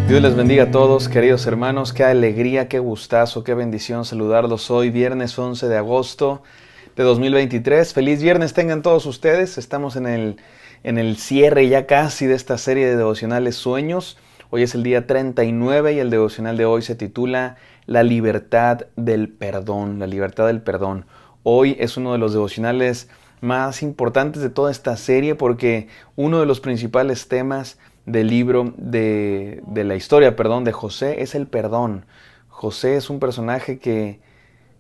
Dios les bendiga a todos, queridos hermanos. Qué alegría, qué gustazo, qué bendición saludarlos hoy, viernes 11 de agosto de 2023. Feliz viernes tengan todos ustedes. Estamos en el cierre ya casi de esta serie de devocionales Sueños. Hoy es el día 39 y el devocional de hoy se titula La libertad del perdón. La libertad del perdón. Hoy es uno de los devocionales más importantes de toda esta serie porque uno de los principales temas del libro de la historia, de José es el perdón. José es un personaje que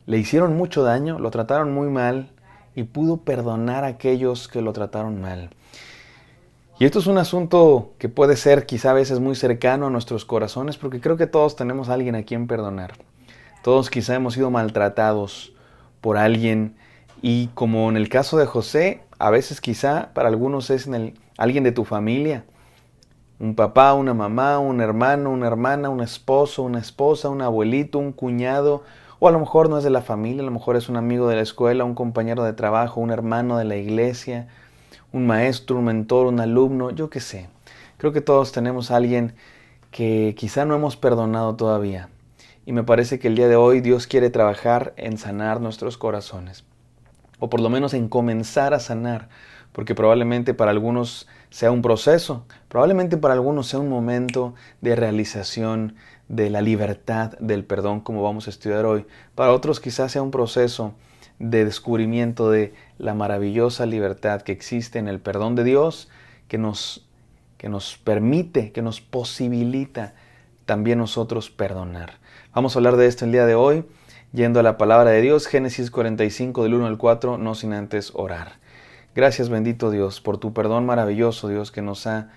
le hicieron mucho daño, lo trataron muy mal y pudo perdonar a aquellos que lo trataron mal. Y esto es un asunto que puede ser quizá a veces muy cercano a nuestros corazones porque creo que todos tenemos a alguien a quien perdonar. Todos quizá hemos sido maltratados por alguien y como en el caso de José, a veces quizá para algunos es alguien de tu familia. Un papá, una mamá, un hermano, una hermana, un esposo, una esposa, un abuelito, un cuñado, o a lo mejor no es de la familia, a lo mejor es un amigo de la escuela, un compañero de trabajo, un hermano de la iglesia, un maestro, un mentor, un alumno, yo qué sé. Creo que todos tenemos a alguien que quizá no hemos perdonado todavía. Y me parece que el día de hoy Dios quiere trabajar en sanar nuestros corazones. O por lo menos en comenzar a sanar, porque probablemente para algunos sea un proceso, probablemente para algunos sea un momento de realización de la libertad del perdón, como vamos a estudiar hoy. Para otros quizás sea un proceso de descubrimiento de la maravillosa libertad que existe en el perdón de Dios, que nos permite, que nos posibilita también nosotros perdonar. Vamos a hablar de esto el día de hoy. Yendo a la palabra de Dios, Génesis 45 del 1 al 4, no sin antes orar. Gracias bendito Dios por tu perdón maravilloso, Dios, que nos ha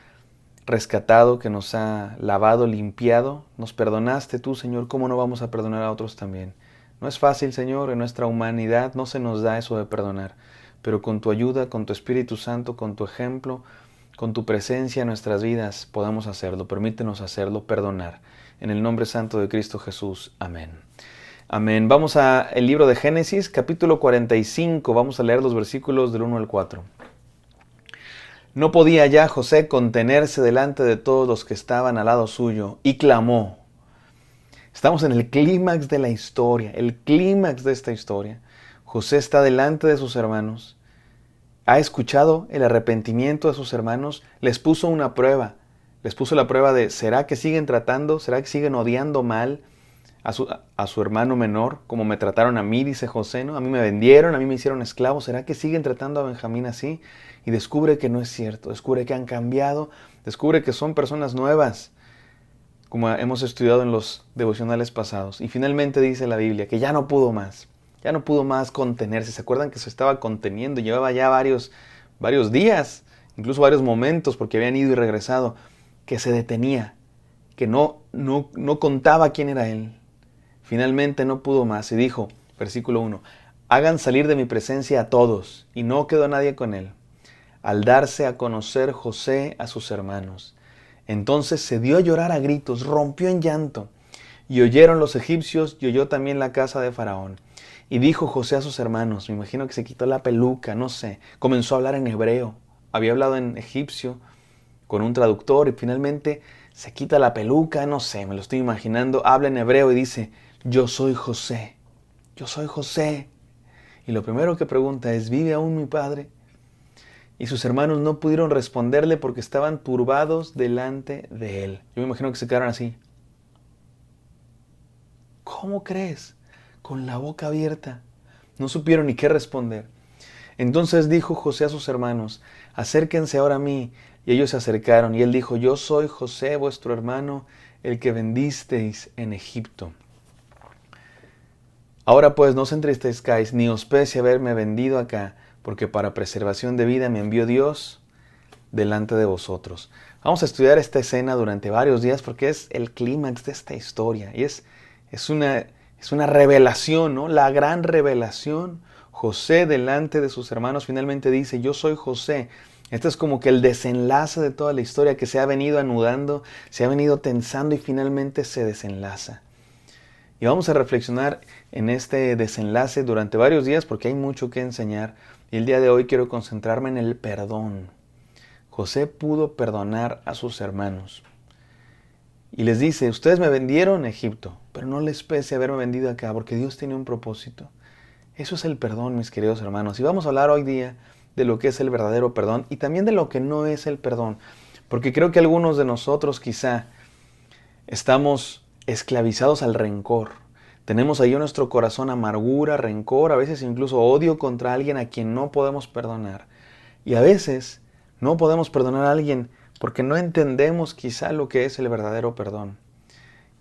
rescatado, que nos ha lavado, limpiado. Nos perdonaste tú, Señor, ¿cómo no vamos a perdonar a otros también? No es fácil, Señor, en nuestra humanidad no se nos da eso de perdonar, pero con tu ayuda, con tu Espíritu Santo, con tu ejemplo, con tu presencia en nuestras vidas podemos hacerlo. Permítenos hacerlo, perdonar. En el nombre santo de Cristo Jesús. Amén. Amén. Vamos al libro de Génesis, capítulo 45. Vamos a leer los versículos del 1 al 4. No podía ya José contenerse delante de todos los que estaban al lado suyo y clamó. Estamos en el clímax de la historia, el clímax de esta historia. José está delante de sus hermanos, ha escuchado el arrepentimiento de sus hermanos, les puso una prueba. Les puso la prueba de, ¿será que siguen tratando? ¿Será que siguen odiando mal a su hermano menor, como me trataron a mí, dice José, ¿no? A mí me vendieron, a mí me hicieron esclavo. ¿Será que siguen tratando a Benjamín así? Y descubre que no es cierto, descubre que han cambiado, descubre que son personas nuevas, como hemos estudiado en los devocionales pasados. Y finalmente dice la Biblia que ya no pudo más contenerse. ¿Se acuerdan que se estaba conteniendo? Llevaba ya varios días, incluso varios momentos, porque habían ido y regresado, que se detenía, que no contaba quién era él. Finalmente no pudo más y dijo, versículo 1, hagan salir de mi presencia a todos, y no quedó nadie con él. Al darse a conocer José a sus hermanos, entonces se dio a llorar a gritos, rompió en llanto, y oyeron los egipcios, y oyó también la casa de Faraón. Y dijo José a sus hermanos, me imagino que se quitó la peluca, no sé, comenzó a hablar en hebreo, había hablado en egipcio con un traductor, y finalmente se quita la peluca, no sé, me lo estoy imaginando, habla en hebreo y dice, yo soy José, yo soy José. Y lo primero que pregunta es, ¿vive aún mi padre? Y sus hermanos no pudieron responderle porque estaban turbados delante de él. Yo me imagino que se quedaron así. ¿Cómo crees? Con la boca abierta. No supieron ni qué responder. Entonces dijo José a sus hermanos, acérquense ahora a mí. Y ellos se acercaron y él dijo, yo soy José, vuestro hermano, el que vendisteis en Egipto. Ahora pues no os entristezcáis, ni os pese haberme vendido acá, porque para preservación de vida me envió Dios delante de vosotros. Vamos a estudiar esta escena durante varios días porque es el clímax de esta historia. Y es una revelación, ¿no? La gran revelación. José delante de sus hermanos finalmente dice, yo soy José. Este es como que el desenlace de toda la historia que se ha venido anudando, se ha venido tensando y finalmente se desenlaza. Y vamos a reflexionar en este desenlace durante varios días porque hay mucho que enseñar. Y el día de hoy quiero concentrarme en el perdón. José pudo perdonar a sus hermanos. Y les dice, ustedes me vendieron a Egipto, pero no les pese haberme vendido acá, porque Dios tiene un propósito. Eso es el perdón, mis queridos hermanos. Y vamos a hablar hoy día de lo que es el verdadero perdón y también de lo que no es el perdón. Porque creo que algunos de nosotros quizá estamos esclavizados al rencor. Tenemos ahí en nuestro corazón amargura, rencor, a veces incluso odio contra alguien a quien no podemos perdonar. Y a veces no podemos perdonar a alguien porque no entendemos quizá lo que es el verdadero perdón.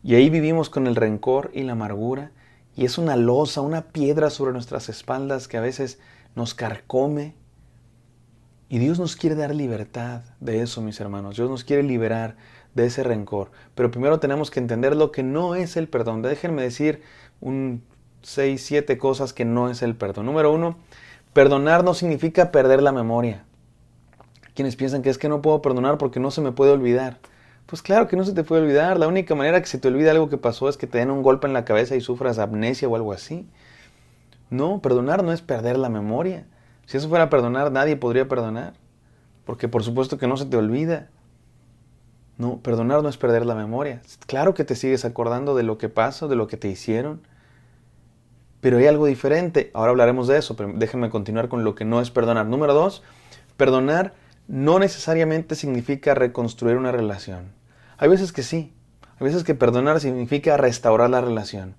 Y ahí vivimos con el rencor y la amargura, y es una losa, una piedra sobre nuestras espaldas que a veces nos carcome. Y Dios nos quiere dar libertad de eso, mis hermanos. Dios nos quiere liberar de ese rencor. Pero primero tenemos que entender lo que no es el perdón. Déjenme decir 6, 7 cosas que no es el perdón. Número 1, perdonar no significa perder la memoria. Quienes piensan que es que no puedo perdonar porque no se me puede olvidar. Pues claro que no se te puede olvidar. La única manera que se te olvide algo que pasó es que te den un golpe en la cabeza y sufras amnesia o algo así. No, perdonar no es perder la memoria. Si eso fuera perdonar, nadie podría perdonar. Porque por supuesto que no se te olvida. No, perdonar no es perder la memoria. Claro que te sigues acordando de lo que pasó, de lo que te hicieron. Pero hay algo diferente. Ahora hablaremos de eso, pero déjenme continuar con lo que no es perdonar. Número 2, perdonar no necesariamente significa reconstruir una relación. Hay veces que sí. Hay veces que perdonar significa restaurar la relación.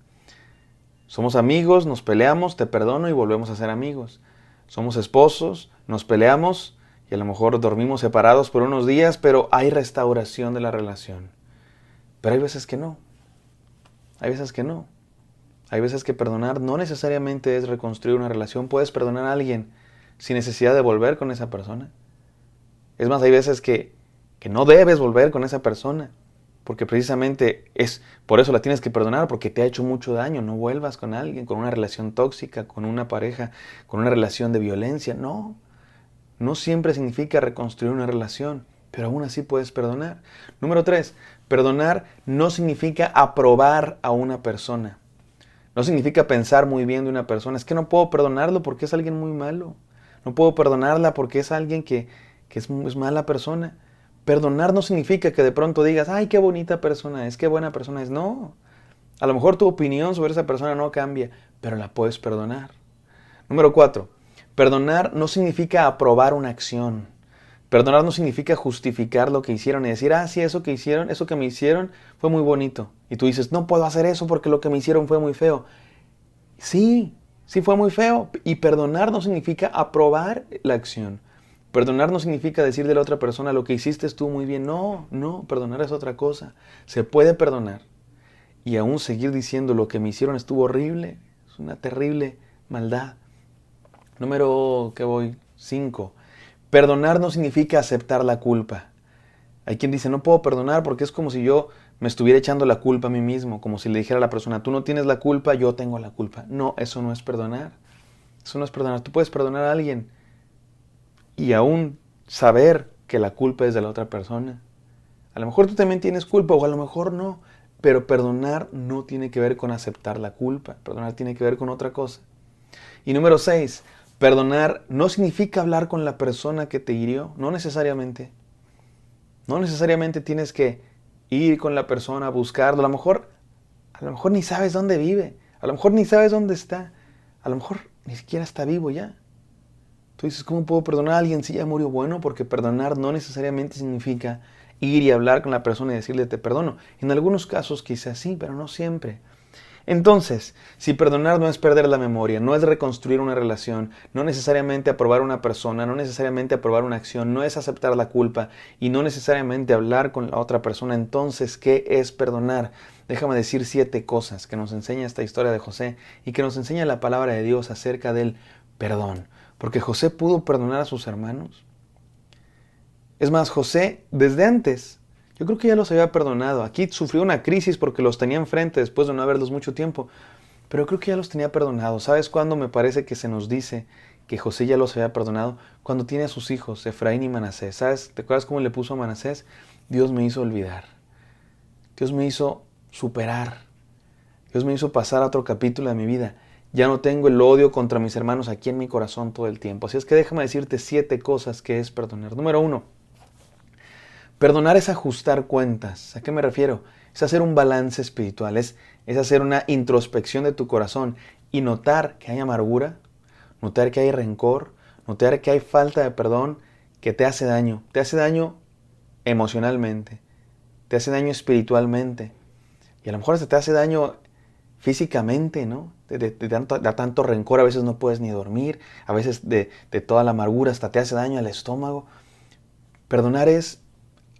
Somos amigos, nos peleamos, te perdono y volvemos a ser amigos. Somos esposos, nos peleamos y a lo mejor dormimos separados por unos días, pero hay restauración de la relación. Pero hay veces que no. Hay veces que no. Hay veces que perdonar no necesariamente es reconstruir una relación. Puedes perdonar a alguien sin necesidad de volver con esa persona. Es más, hay veces que no debes volver con esa persona, porque precisamente es por eso la tienes que perdonar, porque te ha hecho mucho daño. No vuelvas con alguien, con una relación tóxica, con una pareja, con una relación de violencia. No, no siempre significa reconstruir una relación, pero aún así puedes perdonar. Número 3, perdonar no significa aprobar a una persona. No significa pensar muy bien de una persona. Es que no puedo perdonarlo porque es alguien muy malo. No puedo perdonarla porque es alguien que es mala persona. Perdonar no significa que de pronto digas, ay, qué bonita persona es, qué buena persona es. No, a lo mejor tu opinión sobre esa persona no cambia, pero la puedes perdonar. Número 4, perdonar no significa aprobar una acción. Perdonar no significa justificar lo que hicieron y decir, sí, eso que me hicieron fue muy bonito. Y tú dices, no puedo hacer eso porque lo que me hicieron fue muy feo. Sí fue muy feo. Y perdonar no significa aprobar la acción. Perdonar no significa decirle a la otra persona, lo que hiciste estuvo muy bien. No, perdonar es otra cosa. Se puede perdonar y aún seguir diciendo, lo que me hicieron estuvo horrible. Es una terrible maldad. Número, 5. Perdonar no significa aceptar la culpa. Hay quien dice, no puedo perdonar porque es como si yo me estuviera echando la culpa a mí mismo, como si le dijera a la persona, tú no tienes la culpa, yo tengo la culpa. No, eso no es perdonar. Eso no es perdonar. Tú puedes perdonar a alguien y aún saber que la culpa es de la otra persona. A lo mejor tú también tienes culpa o a lo mejor no, pero perdonar no tiene que ver con aceptar la culpa. Perdonar tiene que ver con otra cosa. Y número 6, perdonar no significa hablar con la persona que te hirió, no necesariamente. No necesariamente tienes que ir con la persona a buscarlo. A lo mejor ni sabes dónde vive. A lo mejor ni sabes dónde está. A lo mejor ni siquiera está vivo ya. Tú dices, ¿cómo puedo perdonar a alguien si ya murió? Bueno, porque perdonar no necesariamente significa ir y hablar con la persona y decirle te perdono. En algunos casos quizás sí, pero no siempre. Entonces, si perdonar no es perder la memoria, no es reconstruir una relación, no necesariamente aprobar una persona, no necesariamente aprobar una acción, no es aceptar la culpa y no necesariamente hablar con la otra persona, entonces, ¿qué es perdonar? Déjame decir 7 cosas que nos enseña esta historia de José y que nos enseña la palabra de Dios acerca del perdón. Porque José pudo perdonar a sus hermanos. Es más, José, desde antes, yo creo que ya los había perdonado. Aquí sufrió una crisis porque los tenía enfrente después de no verlos mucho tiempo. Pero creo que ya los tenía perdonados. ¿Sabes cuándo me parece que se nos dice que José ya los había perdonado? Cuando tiene a sus hijos, Efraín y Manasés. ¿Sabes? ¿Te acuerdas cómo le puso a Manasés? Dios me hizo olvidar. Dios me hizo superar. Dios me hizo pasar a otro capítulo de mi vida. Ya no tengo el odio contra mis hermanos aquí en mi corazón todo el tiempo. Así es que déjame decirte 7 cosas que es perdonar. Número 1. Perdonar es ajustar cuentas. ¿A qué me refiero? Es hacer un balance espiritual, es hacer una introspección de tu corazón y notar que hay amargura, notar que hay rencor, notar que hay falta de perdón que te hace daño. Te hace daño emocionalmente, te hace daño espiritualmente y a lo mejor hasta te hace daño físicamente, ¿no? De tanto rencor a veces no puedes ni dormir, a veces de toda la amargura hasta te hace daño al estómago. Perdonar es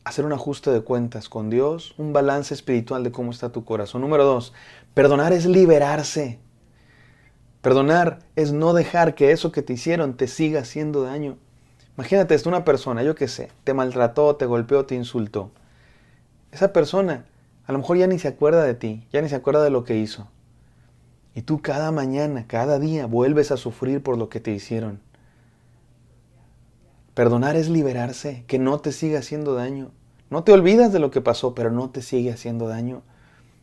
hacer un ajuste de cuentas con Dios, un balance espiritual de cómo está tu corazón. Número 2, perdonar es liberarse. Perdonar es no dejar que eso que te hicieron te siga haciendo daño. Imagínate, es una persona, yo qué sé, te maltrató, te golpeó, te insultó. Esa persona a lo mejor ya ni se acuerda de ti, ya ni se acuerda de lo que hizo. Y tú cada mañana, cada día vuelves a sufrir por lo que te hicieron. Perdonar es liberarse, que no te siga haciendo daño. No te olvidas de lo que pasó, pero no te sigue haciendo daño.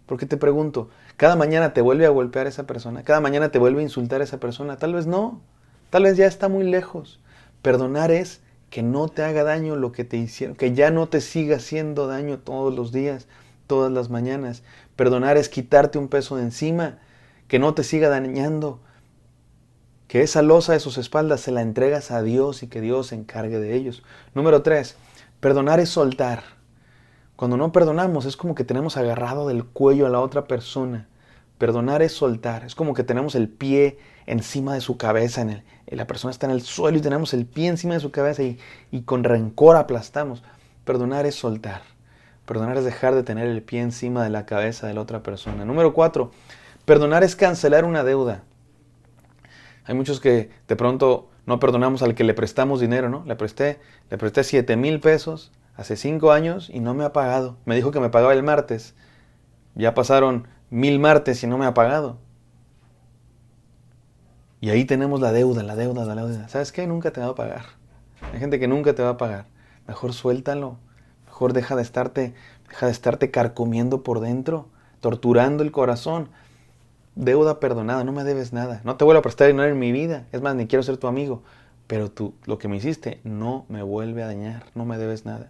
Porque te pregunto, ¿cada mañana te vuelve a golpear esa persona? ¿Cada mañana te vuelve a insultar esa persona? Tal vez no, tal vez ya está muy lejos. Perdonar es que no te haga daño lo que te hicieron, que ya no te siga haciendo daño todos los días, todas las mañanas. Perdonar es quitarte un peso de encima, que no te siga dañando, que esa losa de sus espaldas se la entregas a Dios y que Dios se encargue de ellos. Número 3, perdonar es soltar. Cuando no perdonamos es como que tenemos agarrado del cuello a la otra persona. Perdonar es soltar. Es como que tenemos el pie encima de su cabeza. La persona está en el suelo y tenemos el pie encima de su cabeza y con rencor aplastamos. Perdonar es soltar. Perdonar es dejar de tener el pie encima de la cabeza de la otra persona. Número 4, perdonar es cancelar una deuda. Hay muchos que de pronto no perdonamos al que le prestamos dinero, ¿no? Le presté 7,000 pesos hace 5 años y no me ha pagado. Me dijo que me pagaba el martes. Ya pasaron 1000 martes y no me ha pagado. Y ahí tenemos la deuda. ¿Sabes qué? Nunca te va a pagar. Hay gente que nunca te va a pagar. Mejor suéltalo. Mejor deja de estarte carcomiendo por dentro, torturando el corazón. Deuda perdonada, no me debes nada. No te vuelvo a prestar dinero en mi vida. Es más, ni quiero ser tu amigo. Pero tú, lo que me hiciste, no me vuelve a dañar. No me debes nada.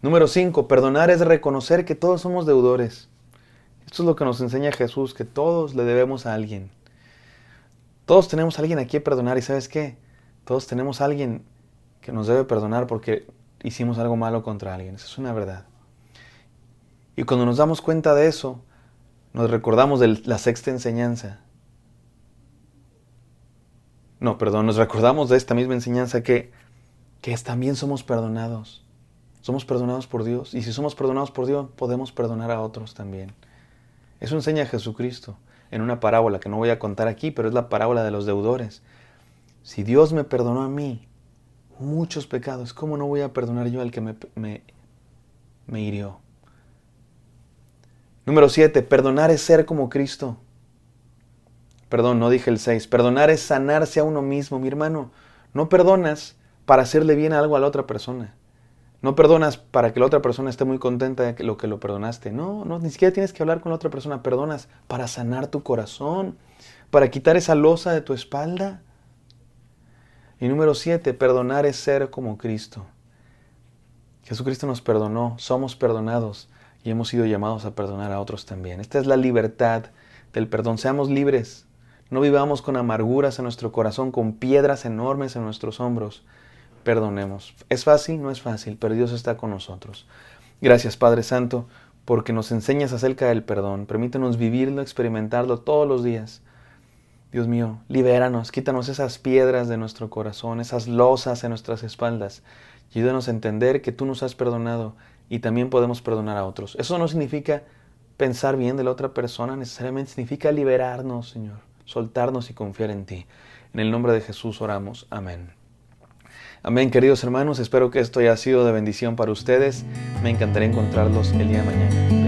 Número 5, perdonar es reconocer que todos somos deudores. Esto es lo que nos enseña Jesús, que todos le debemos a alguien. Todos tenemos a alguien a quien perdonar. ¿Y sabes qué? Todos tenemos a alguien que nos debe perdonar porque hicimos algo malo contra alguien. Esa es una verdad. Y cuando nos damos cuenta de eso, nos recordamos de la sexta enseñanza. Nos recordamos de esta misma enseñanza que también somos perdonados. Somos perdonados por Dios. Y si somos perdonados por Dios, podemos perdonar a otros también. Eso enseña Jesucristo en una parábola que no voy a contar aquí, pero es la parábola de los deudores. Si Dios me perdonó a mí muchos pecados, ¿cómo no voy a perdonar yo al que me hirió? Número 7, perdonar es ser como Cristo. Perdón, no dije el 6. Perdonar es sanarse a uno mismo. Mi hermano, no perdonas para hacerle bien algo a la otra persona. No perdonas para que la otra persona esté muy contenta de lo que lo perdonaste. No, ni siquiera tienes que hablar con la otra persona. Perdonas para sanar tu corazón, para quitar esa losa de tu espalda. Y número 7, perdonar es ser como Cristo. Jesucristo nos perdonó, somos perdonados y hemos sido llamados a perdonar a otros también. Esta es la libertad del perdón. Seamos libres. No vivamos con amarguras en nuestro corazón, con piedras enormes en nuestros hombros. Perdonemos. ¿Es fácil? No es fácil, pero Dios está con nosotros. Gracias, Padre Santo, porque nos enseñas acerca del perdón. Permítenos vivirlo, experimentarlo todos los días. Dios mío, libéranos, quítanos esas piedras de nuestro corazón, esas losas en nuestras espaldas. Y ayúdanos a entender que tú nos has perdonado y también podemos perdonar a otros. Eso no significa pensar bien de la otra persona, necesariamente significa liberarnos, Señor, soltarnos y confiar en ti. En el nombre de Jesús oramos. Amén. Amén, queridos hermanos. Espero que esto haya sido de bendición para ustedes. Me encantaría encontrarlos el día de mañana.